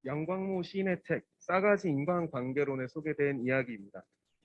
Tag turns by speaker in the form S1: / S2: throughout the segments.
S1: 양광모 시인의 책 싸가지 인간관계론에 소개된 이야기입니다.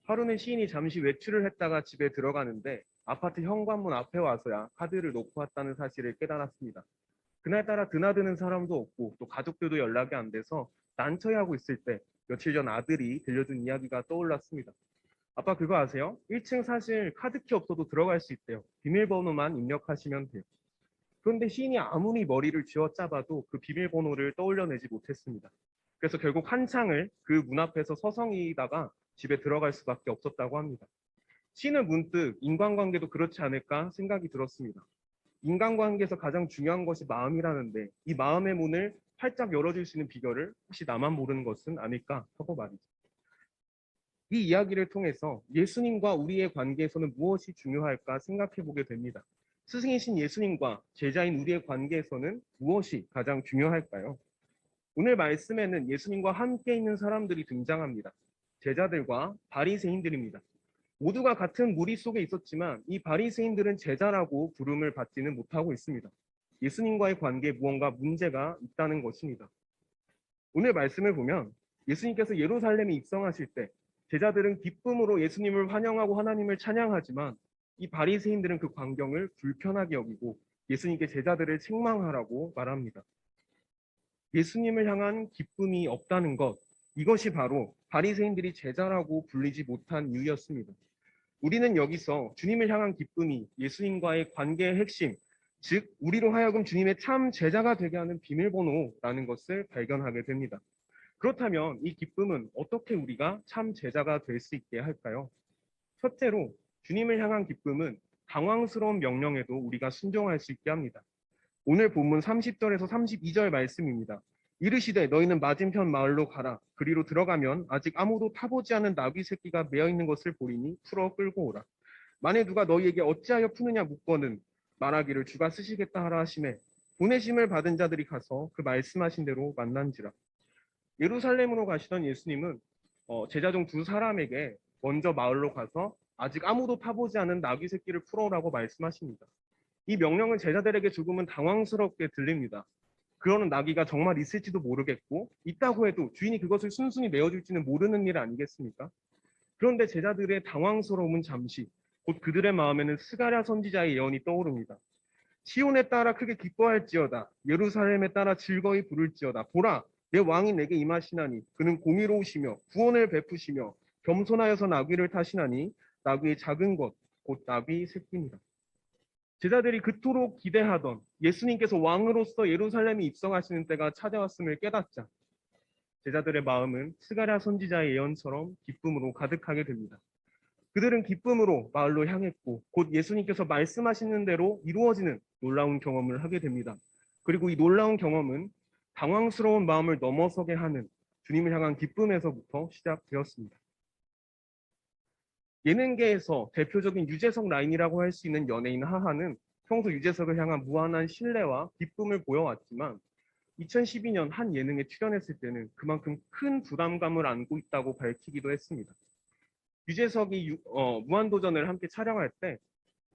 S1: 하루는 시인이 잠시 외출을 했다가 집에 들어가는데 아파트 현관문 앞에 와서야 카드를 놓고 왔다는 사실을 깨달았습니다. 그날따라 드나드는 사람도 없고 또 가족들도 연락이 안 돼서 난처해하고 있을 때 며칠 전 아들이 들려준 이야기가 떠올랐습니다. 아빠 그거 아세요? 1층 사실 카드키 없어도 들어갈 수 있대요. 비밀번호만 입력하시면 돼요. 그런데 시인이 아무리 머리를 쥐어짜봐도 그 비밀번호를 떠올려내지 못했습니다. 그래서 결국 한창을 그 문 앞에서 서성이다가 집에 들어갈 수밖에 없었다고 합니다. 시인은 문득 인간관계도 그렇지 않을까 생각이 들었습니다. 인간관계에서 가장 중요한 것이 마음이라는데 이 마음의 문을 활짝 열어줄 수 있는 비결을 혹시 나만 모르는 것은 아닐까 하고 말이죠. 이 이야기를 통해서 예수님과 우리의 관계에서는 무엇이 중요할까 생각해 보게 됩니다. 스승이신 예수님과 제자인 우리의 관계에서는 무엇이 가장 중요할까요? 오늘 말씀에는 예수님과 함께 있는 사람들이 등장합니다. 제자들과 바리새인들입니다. 모두가 같은 무리 속에 있었지만 이 바리새인들은 제자라고 부름을 받지는 못하고 있습니다. 예수님과의 관계에 무언가 문제가 있다는 것입니다. 오늘 말씀을 보면 예수님께서 예루살렘에 입성하실 때 제자들은 기쁨으로 예수님을 환영하고 하나님을 찬양하지만 이 바리새인들은 그 광경을 불편하게 여기고 예수님께 제자들을 책망하라고 말합니다. 예수님을 향한 기쁨이 없다는 것, 이것이 바로 바리새인들이 제자라고 불리지 못한 이유였습니다. 우리는 여기서 주님을 향한 기쁨이 예수님과의 관계의 핵심, 즉 우리로 하여금 주님의 참 제자가 되게 하는 비밀번호라는 것을 발견하게 됩니다. 그렇다면 이 기쁨은 어떻게 우리가 참 제자가 될 수 있게 할까요? 첫째로 주님을 향한 기쁨은 당황스러운 명령에도 우리가 순종할 수 있게 합니다. 오늘 본문 30절에서 32절 말씀입니다. 이르시되 너희는 맞은편 마을로 가라. 그리로 들어가면 아직 아무도 타보지 않은 나귀 새끼가 매어 있는 것을 보리니 풀어 끌고 오라. 만일 누가 너희에게 어찌하여 푸느냐 묻거든 말하기를 주가 쓰시겠다 하라 하시매 보내심을 받은 자들이 가서 그 말씀하신 대로 만난지라. 예루살렘으로 가시던 예수님은 제자 중 두 사람에게 먼저 마을로 가서 아직 아무도 타보지 않은 나귀 새끼를 풀어오라고 말씀하십니다. 이 명령은 제자들에게 조금은 당황스럽게 들립니다. 그러는 나귀가 정말 있을지도 모르겠고 있다고 해도 주인이 그것을 순순히 내어줄지는 모르는 일 아니겠습니까? 그런데 제자들의 당황스러움은 잠시 곧 그들의 마음에는 스가랴 선지자의 예언이 떠오릅니다. 시온에 따라 크게 기뻐할지어다. 예루살렘에 따라 즐거이 부를지어다. 보라, 내 왕이 내게 임하시나니 그는 공의로우시며 구원을 베푸시며 겸손하여서 나귀를 타시나니 나귀의 작은 것, 곧 나귀 새끼니라. 제자들이 그토록 기대하던 예수님께서 왕으로서 예루살렘에 입성하시는 때가 찾아왔음을 깨닫자 제자들의 마음은 스가랴 선지자의 예언처럼 기쁨으로 가득하게 됩니다. 그들은 기쁨으로 마을로 향했고 곧 예수님께서 말씀하시는 대로 이루어지는 놀라운 경험을 하게 됩니다. 그리고 이 놀라운 경험은 당황스러운 마음을 넘어서게 하는 주님을 향한 기쁨에서부터 시작되었습니다. 예능계에서 대표적인 유재석 라인이라고 할 수 있는 연예인 하하는 평소 유재석을 향한 무한한 신뢰와 기쁨을 보여왔지만 2012년 한 예능에 출연했을 때는 그만큼 큰 부담감을 안고 있다고 밝히기도 했습니다. 유재석이 무한도전을 함께 촬영할 때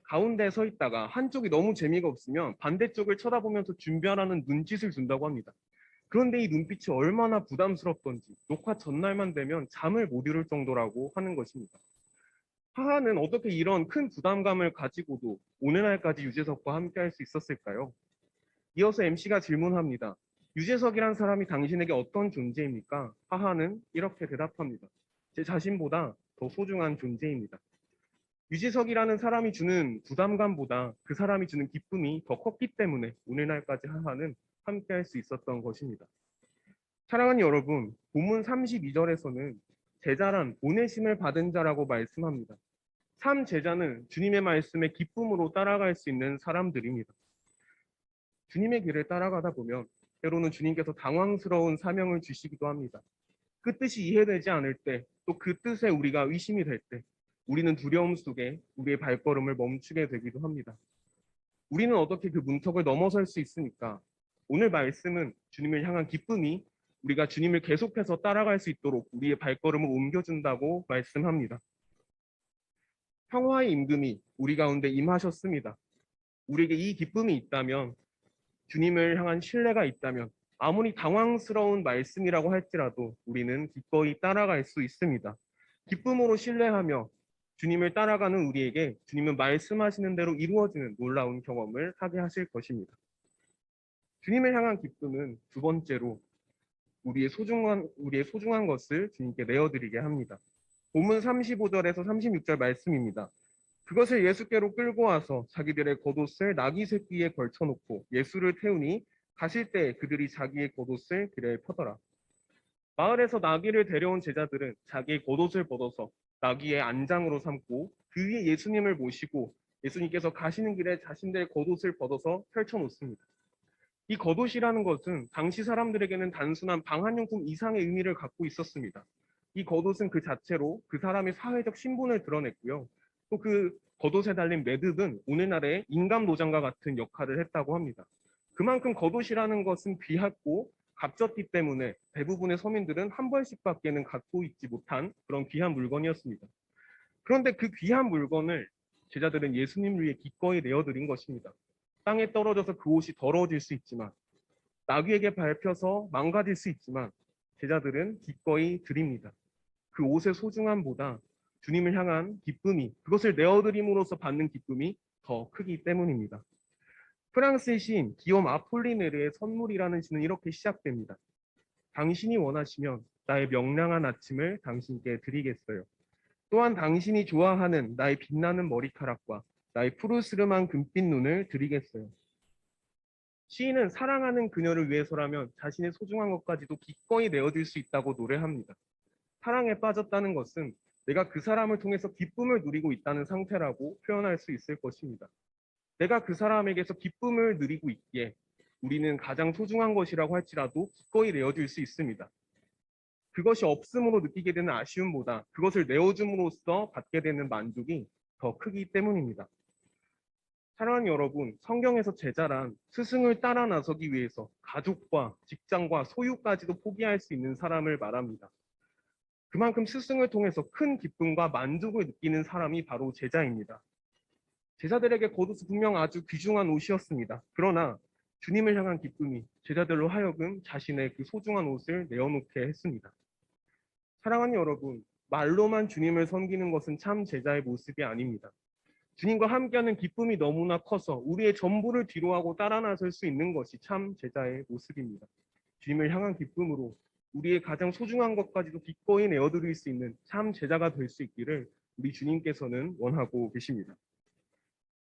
S1: 가운데에 서 있다가 한쪽이 너무 재미가 없으면 반대쪽을 쳐다보면서 준비하라는 눈짓을 준다고 합니다. 그런데 이 눈빛이 얼마나 부담스럽던지 녹화 전날만 되면 잠을 못 이룰 정도라고 하는 것입니다. 하하는 어떻게 이런 큰 부담감을 가지고도 오늘날까지 유재석과 함께 할 수 있었을까요? 이어서 MC가 질문합니다. 유재석이란 사람이 당신에게 어떤 존재입니까? 하하는 이렇게 대답합니다. 제 자신보다 더 소중한 존재입니다. 유재석이라는 사람이 주는 부담감보다 그 사람이 주는 기쁨이 더 컸기 때문에 오늘날까지 하하는 함께 할 수 있었던 것입니다. 사랑하는 여러분, 본문 32절에서는 제자란 보내심을 받은 자라고 말씀합니다. 참 제자는 주님의 말씀에 기쁨으로 따라갈 수 있는 사람들입니다. 주님의 길을 따라가다 보면 때로는 주님께서 당황스러운 사명을 주시기도 합니다. 그 뜻이 이해되지 않을 때, 또 그 뜻에 우리가 의심이 될 때, 우리는 두려움 속에 우리의 발걸음을 멈추게 되기도 합니다. 우리는 어떻게 그 문턱을 넘어설 수 있습니까? 오늘 말씀은 주님을 향한 기쁨이 우리가 주님을 계속해서 따라갈 수 있도록 우리의 발걸음을 옮겨준다고 말씀합니다. 평화의 임금이 우리 가운데 임하셨습니다. 우리에게 이 기쁨이 있다면, 주님을 향한 신뢰가 있다면 아무리 당황스러운 말씀이라고 할지라도 우리는 기꺼이 따라갈 수 있습니다. 기쁨으로 신뢰하며 주님을 따라가는 우리에게 주님은 말씀하시는 대로 이루어지는 놀라운 경험을 하게 하실 것입니다. 주님을 향한 기쁨은 두 번째로 우리의 소중한 것을 주님께 내어드리게 합니다. 본문 35절에서 36절 말씀입니다. 그것을 예수께로 끌고 와서 자기들의 겉옷을 나귀 새끼에 걸쳐놓고 예수를 태우니 가실 때 그들이 자기의 겉옷을 길에 펴더라. 마을에서 나귀를 데려온 제자들은 자기의 겉옷을 벗어서 나귀의 안장으로 삼고 그 위에 예수님을 모시고 예수님께서 가시는 길에 자신들의 겉옷을 벗어서 펼쳐놓습니다. 이 겉옷이라는 것은 당시 사람들에게는 단순한 방한용품 이상의 의미를 갖고 있었습니다. 이 겉옷은 그 자체로 그 사람의 사회적 신분을 드러냈고요. 또 그 겉옷에 달린 매듭은 오늘날의 임금 노장과 같은 역할을 했다고 합니다. 그만큼 겉옷이라는 것은 귀하고 값졌기 때문에 대부분의 서민들은 한 벌씩밖에는 갖고 있지 못한 그런 귀한 물건이었습니다. 그런데 그 귀한 물건을 제자들은 예수님을 위해 기꺼이 내어드린 것입니다. 땅에 떨어져서 그 옷이 더러워질 수 있지만 나귀에게 밟혀서 망가질 수 있지만 제자들은 기꺼이 드립니다. 그 옷의 소중함보다 주님을 향한 기쁨이 그것을 내어드림으로써 받는 기쁨이 더 크기 때문입니다. 프랑스의 시인 기욤 아폴리네르의 선물이라는 시는 이렇게 시작됩니다. 당신이 원하시면 나의 명랑한 아침을 당신께 드리겠어요. 또한 당신이 좋아하는 나의 빛나는 머리카락과 나의 푸르스름한 금빛 눈을 드리겠어요. 시인은 사랑하는 그녀를 위해서라면 자신의 소중한 것까지도 기꺼이 내어줄 수 있다고 노래합니다. 사랑에 빠졌다는 것은 내가 그 사람을 통해서 기쁨을 누리고 있다는 상태라고 표현할 수 있을 것입니다. 내가 그 사람에게서 기쁨을 누리고 있기에 우리는 가장 소중한 것이라고 할지라도 기꺼이 내어줄 수 있습니다. 그것이 없음으로 느끼게 되는 아쉬움보다 그것을 내어줌으로써 받게 되는 만족이 더 크기 때문입니다. 사랑하는 여러분, 성경에서 제자란 스승을 따라 나서기 위해서 가족과 직장과 소유까지도 포기할 수 있는 사람을 말합니다. 그만큼 스승을 통해서 큰 기쁨과 만족을 느끼는 사람이 바로 제자입니다. 제자들에게 겉옷은 분명 아주 귀중한 옷이었습니다. 그러나 주님을 향한 기쁨이 제자들로 하여금 자신의 그 소중한 옷을 내어놓게 했습니다. 사랑하는 여러분, 말로만 주님을 섬기는 것은 참 제자의 모습이 아닙니다. 주님과 함께하는 기쁨이 너무나 커서 우리의 전부를 뒤로하고 따라 나설 수 있는 것이 참 제자의 모습입니다. 주님을 향한 기쁨으로 우리의 가장 소중한 것까지도 기꺼이 내어드릴 수 있는 참 제자가 될 수 있기를 우리 주님께서는 원하고 계십니다.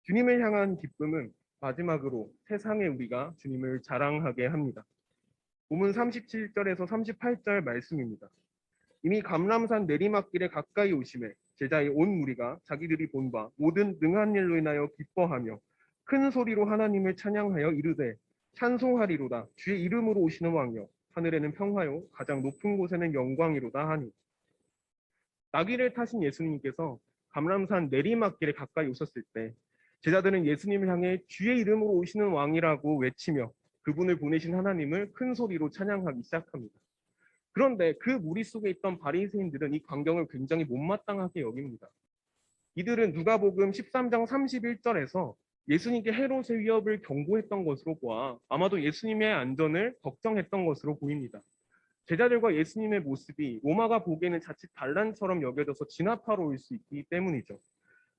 S1: 주님을 향한 기쁨은 마지막으로 세상에 우리가 주님을 자랑하게 합니다. 본문 37절에서 38절 말씀입니다. 이미 감람산 내리막길에 가까이 오심에 제자의 온 무리가 자기들이 본 바 모든 능한 일로 인하여 기뻐하며 큰 소리로 하나님을 찬양하여 이르되 찬송하리로다 주의 이름으로 오시는 왕이여 하늘에는 평화요 가장 높은 곳에는 영광이로다 하니. 나귀를 타신 예수님께서 감람산 내리막길에 가까이 오셨을 때 제자들은 예수님을 향해 주의 이름으로 오시는 왕이라고 외치며 그분을 보내신 하나님을 큰 소리로 찬양하기 시작합니다. 그런데 그 무리 속에 있던 바리새인들은 이 광경을 굉장히 못마땅하게 여깁니다. 이들은 누가복음 13장 31절에서 예수님께 헤롯의 위협을 경고했던 것으로 보아 아마도 예수님의 안전을 걱정했던 것으로 보입니다. 제자들과 예수님의 모습이 로마가 보기에는 자칫 반란처럼 여겨져서 진압하러 올 수 있기 때문이죠.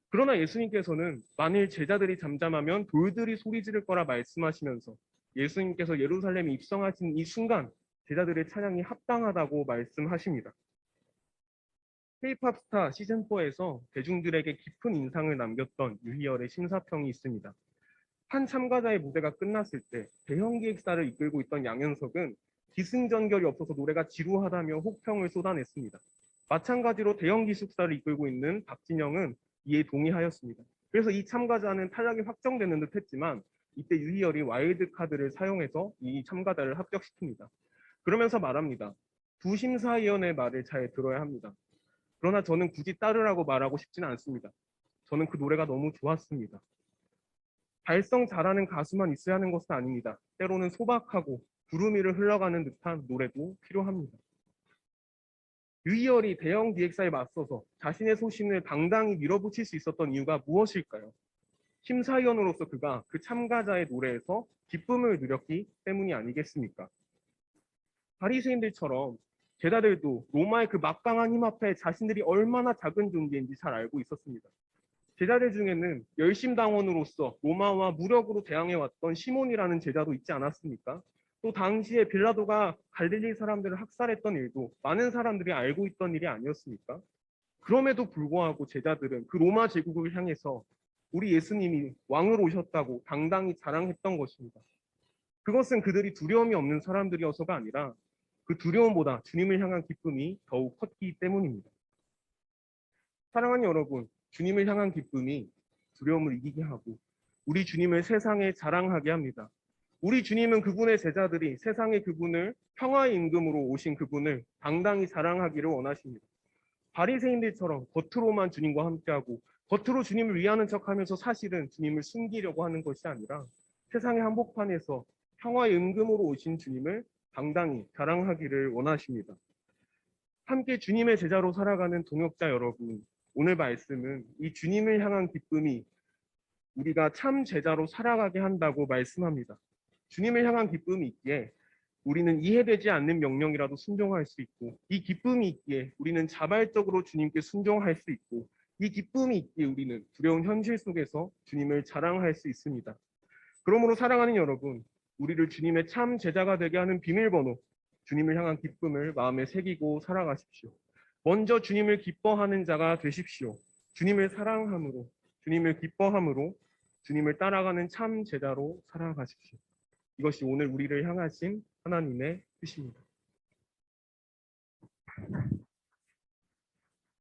S1: 그러나 예수님께서는 만일 제자들이 잠잠하면 돌들이 소리 지를 거라 말씀하시면서 예수님께서 예루살렘에 입성하신 이 순간 제자들의 찬양이 합당하다고 말씀하십니다. K-팝 스타 시즌4에서 대중들에게 깊은 인상을 남겼던 유희열의 심사평이 있습니다. 한 참가자의 무대가 끝났을 때 대형 기획사를 이끌고 있던 양현석은 기승전결이 없어서 노래가 지루하다며 혹평을 쏟아냈습니다. 마찬가지로 대형 기숙사를 이끌고 있는 박진영은 이에 동의하였습니다. 그래서 이 참가자는 탈락이 확정되는 듯 했지만 이때 유희열이 와일드 카드를 사용해서 이 참가자를 합격시킵니다. 그러면서 말합니다. 두 심사위원의 말을 잘 들어야 합니다. 그러나 저는 굳이 따르라고 말하고 싶지는 않습니다. 저는 그 노래가 너무 좋았습니다. 발성 잘하는 가수만 있어야 하는 것은 아닙니다. 때로는 소박하고 구름 위를 흘러가는 듯한 노래도 필요합니다. 유희열이 대형 기획사에 맞서서 자신의 소신을 당당히 밀어붙일 수 있었던 이유가 무엇일까요? 심사위원으로서 그가 그 참가자의 노래에서 기쁨을 누렸기 때문이 아니겠습니까? 바리새인들처럼 제자들도 로마의 그 막강한 힘 앞에 자신들이 얼마나 작은 존재인지 잘 알고 있었습니다. 제자들 중에는 열심당원으로서 로마와 무력으로 대항해왔던 시몬이라는 제자도 있지 않았습니까? 또 당시에 빌라도가 갈릴리 사람들을 학살했던 일도 많은 사람들이 알고 있던 일이 아니었습니까? 그럼에도 불구하고 제자들은 그 로마 제국을 향해서 우리 예수님이 왕으로 오셨다고 당당히 자랑했던 것입니다. 그것은 그들이 두려움이 없는 사람들이어서가 아니라 그 두려움보다 주님을 향한 기쁨이 더욱 컸기 때문입니다. 사랑하는 여러분, 주님을 향한 기쁨이 두려움을 이기게 하고 우리 주님을 세상에 자랑하게 합니다. 우리 주님은 그분의 제자들이 세상에 그분을 평화의 임금으로 오신 그분을 당당히 자랑하기를 원하십니다. 바리새인들처럼 겉으로만 주님과 함께하고 겉으로 주님을 위하는 척하면서 사실은 주님을 숨기려고 하는 것이 아니라 세상의 한복판에서 평화의 임금으로 오신 주님을 당당히 자랑하기를 원하십니다. 함께 주님의 제자로 살아가는 동역자 여러분, 오늘 말씀은 이 주님을 향한 기쁨이 우리가 참 제자로 살아가게 한다고 말씀합니다. 주님을 향한 기쁨이 있기에 우리는 이해되지 않는 명령이라도 순종할 수 있고, 이 기쁨이 있기에 우리는 자발적으로 주님께 순종할 수 있고, 이 기쁨이 있기에 우리는 두려운 현실 속에서 주님을 자랑할 수 있습니다. 그러므로 사랑하는 여러분, 우리를 주님의 참 제자가 되게 하는 비밀번호, 주님을 향한 기쁨을 마음에 새기고 살아가십시오. 먼저 주님을 기뻐하는 자가 되십시오. 주님을 사랑함으로, 주님을 기뻐함으로, 주님을 따라가는 참 제자로 살아가십시오. 이것이 오늘 우리를 향하신 하나님의 뜻입니다.